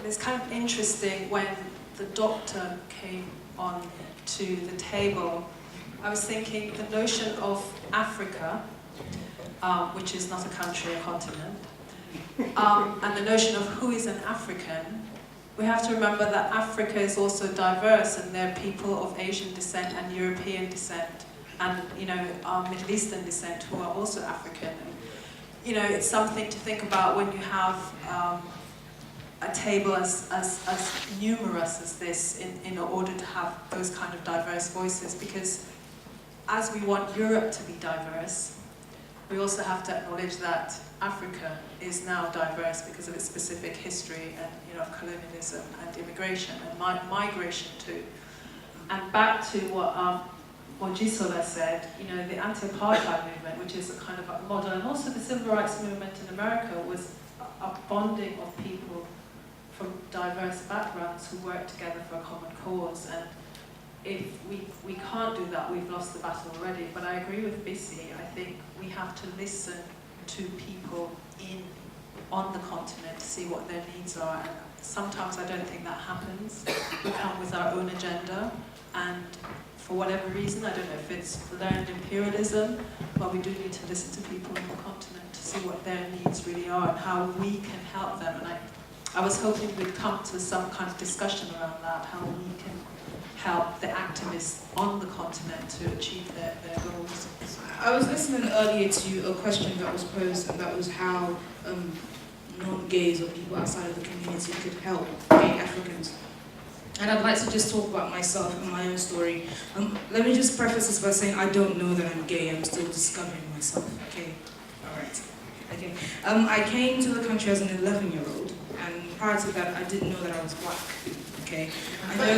it's kind of interesting when the doctor came on to the table. I was thinking the notion of Africa, which is not a country, a continent, and the notion of who is an African. We have to remember that Africa is also diverse, and there are people of Asian descent and European descent, and Middle Eastern descent who are also African. And, it's something to think about when you have a table as numerous as this in order to have those kind of diverse voices, because as we want Europe to be diverse, we also have to acknowledge that Africa is now diverse because of its specific history and colonialism and immigration and migration too. And back to what Gisola said, the anti-apartheid movement, which is a kind of a model, and also the civil rights movement in America, was a bonding of people from diverse backgrounds who work together for a common cause. And if we can't do that, we've lost the battle already. But I agree with Bissy. I think we have to listen to people on the continent to see what their needs are. And sometimes I don't think that happens. We come with our own agenda, and for whatever reason, I don't know if it's learned imperialism, but we do need to listen to people on the continent to see what their needs really are and how we can help them. And I was hoping we'd come to some kind of discussion around that, how we can help the activists on the continent to achieve their goals. I was listening earlier to a question that was posed, and that was how non-gays or people outside of the community could help gay Africans. And I'd like to just talk about myself and my own story. Let me just preface this by saying I don't know that I'm gay. I'm still discovering myself. Okay, all right. Okay. I came to the country as an 11-year-old, and prior to that, I didn't know that I was black. Okay. I know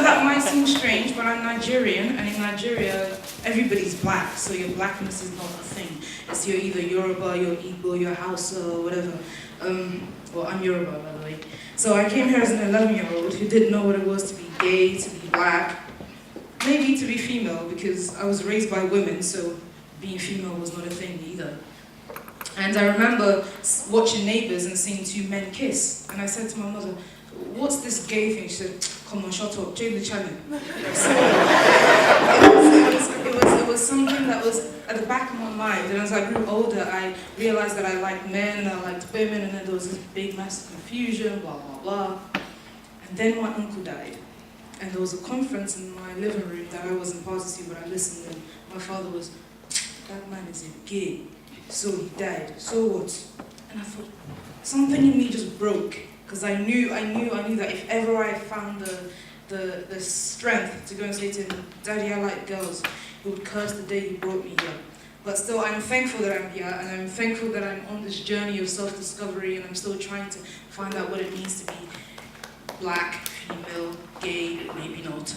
that might seem strange, but I'm Nigerian, and in Nigeria, everybody's black. So your blackness is not a thing. It's you're either Yoruba, you're Igbo, you're Hausa, or whatever. Well, I'm Yoruba, by the way. So I came here as an 11-year-old who didn't know what it was to be gay, to be black, maybe to be female, because I was raised by women, so being female was not a thing either. And I remember watching Neighbours and seeing two men kiss, and I said to my mother, "What's this gay thing?" She said, "Come on, shut up, change the channel." So it was something that was at the back of my mind, and as I grew older, I realized that I liked men, I liked women, and then there was this big, massive confusion, blah, blah, blah. And then my uncle died, and there was a conference in my living room that I wasn't part to, but I listened, and my father was, "That man is a gay, so he died, so what?" And I thought, something in me just broke. Because I knew that if ever I found the strength to go and say to him, "Daddy, I like girls," he would curse the day he brought me here. But still, I'm thankful that I'm here, and I'm thankful that I'm on this journey of self-discovery, and I'm still trying to find out what it means to be black, female, gay, maybe not.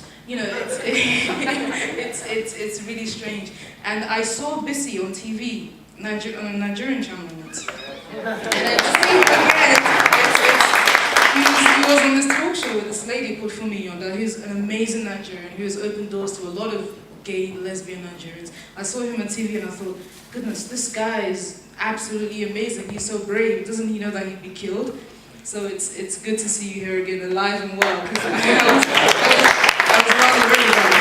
It's really strange. And I saw Bissy on TV, on a Nigerian channel once. He was on this talk show with this lady called Fumi Yonda, who's an amazing Nigerian, who has opened doors to a lot of gay, lesbian Nigerians. I saw him on TV and I thought, goodness, this guy is absolutely amazing. He's so brave. Doesn't he know that he'd be killed? So it's good to see you here again, alive and well, because I was rather really bad.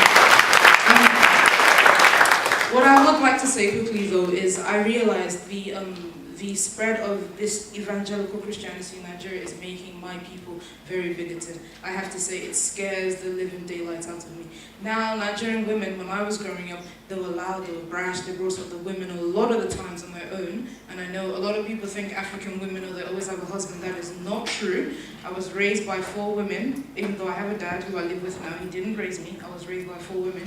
What I would like to say quickly though is I realized the spread of this evangelical Christianity in Nigeria is making my people very bigoted. I have to say, it scares the living daylights out of me. Now, Nigerian women, when I was growing up, they were loud, they were brash, they brought up the women a lot of the times on their own. And I know a lot of people think African women, they always have a husband. That is not true. I was raised by 4 women, even though I have a dad who I live with now. He didn't raise me. I was raised by 4 women.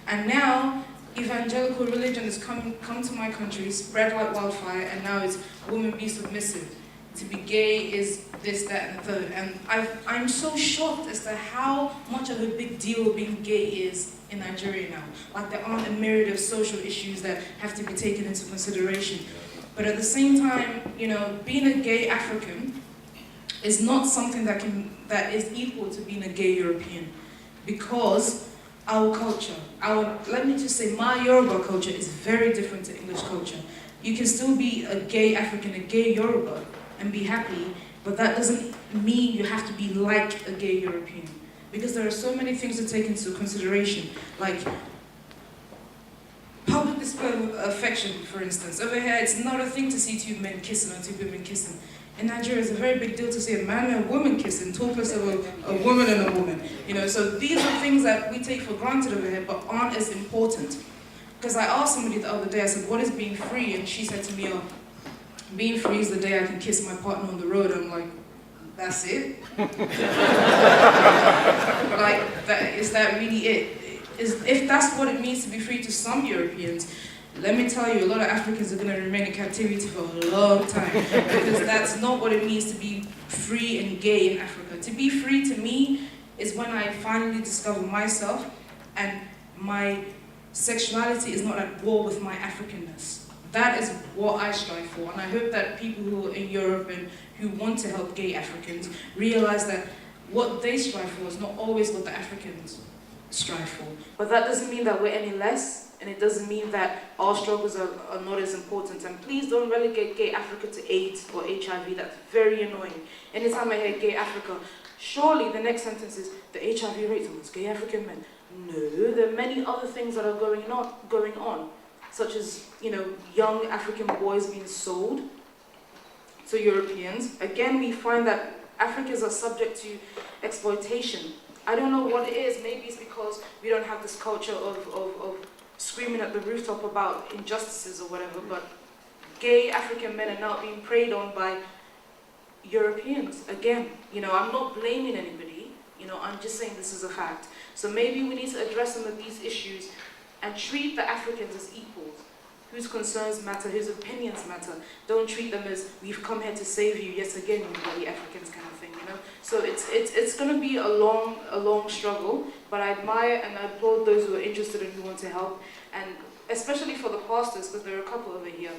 And now, evangelical religion has come to my country, spread like wildfire, and now it's women be submissive. To be gay is this, that, and the third. And I'm so shocked as to how much of a big deal being gay is in Nigeria now. Like there aren't a myriad of social issues that have to be taken into consideration. But at the same time, being a gay African is not something that is equal to being a gay European, because our culture, let me just say, my Yoruba culture is very different to English culture. You can still be a gay African, a gay Yoruba, and be happy, But that doesn't mean you have to be like a gay European. Because there are so many things to take into consideration, like public display of affection, for instance. Over here, it's not a thing to see two men kissing or two women kissing. In Nigeria, it's a very big deal to see a man and a woman kissing, talk less of a woman and a woman. You know, so these are things that we take for granted over here, but aren't as important. Because I asked somebody the other day, I said, what is being free? And she said to me, oh, being free is the day I can kiss my partner on the road. I'm like, that's it? Is that really it? If that's what it means to be free to some Europeans, let me tell you, a lot of Africans are going to remain in captivity for a long time, because that's not what it means to be free and gay in Africa. To be free to me is when I finally discover myself and my sexuality is not at war with my Africanness. That is what I strive for, and I hope that people who are in Europe and who want to help gay Africans realize that what they strive for is not always what the Africans strive for. But that doesn't mean that we're any less, and it doesn't mean that our struggles are not as important. And please don't relegate gay Africa to AIDS or HIV. That's very annoying. Anytime I hear gay Africa, surely the next sentence is the HIV rate amongst gay African men. No, there are many other things that are going on, such as, you know, young African boys being sold to Europeans. Again, we find that Africans are subject to exploitation. I don't know what it is. Maybe it's because we don't have this culture of screaming at the rooftop about injustices or whatever, but gay African men are now being preyed on by Europeans. Again, you know, I'm not blaming anybody, you know, I'm just saying this is a fact. So maybe we need to address some of these issues and treat the Africans as equals, whose concerns matter, whose opinions matter. Don't treat them as, we've come here to save you yet again, you bloody Africans kind of thing, you know? So it's going to be a long struggle, but I admire and I applaud those who are interested and who want to help, and especially for the pastors, because there are a couple over here.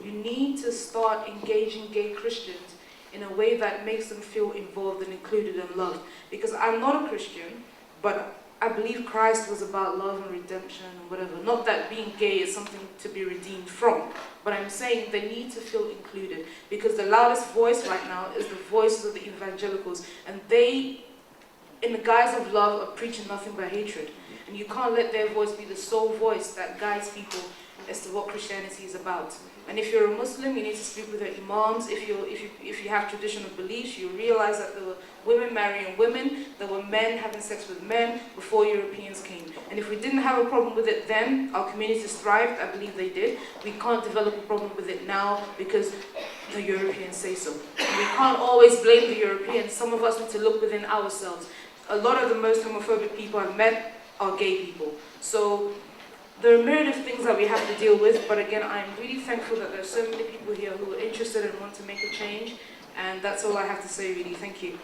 You need to start engaging gay Christians in a way that makes them feel involved and included and loved. Because I'm not a Christian, but I believe Christ was about love and redemption and whatever. Not that being gay is something to be redeemed from, but I'm saying they need to feel included, because the loudest voice right now is the voices of the evangelicals, and they, in the guise of love, are preaching nothing but hatred. And you can't let their voice be the sole voice that guides people as to what Christianity is about. And if you're a Muslim, you need to speak with your imams. If you have traditional beliefs, you realize that there were women marrying women, there were men having sex with men before Europeans came. And if we didn't have a problem with it then, our communities thrived, I believe they did. We can't develop a problem with it now because the Europeans say so. And we can't always blame the Europeans. Some of us need to look within ourselves. A lot of the most homophobic people I've met are gay people. So there are myriad of things that we have to deal with, but again, I'm really thankful that there are so many people here who are interested and want to make a change, and that's all I have to say, really. Thank you.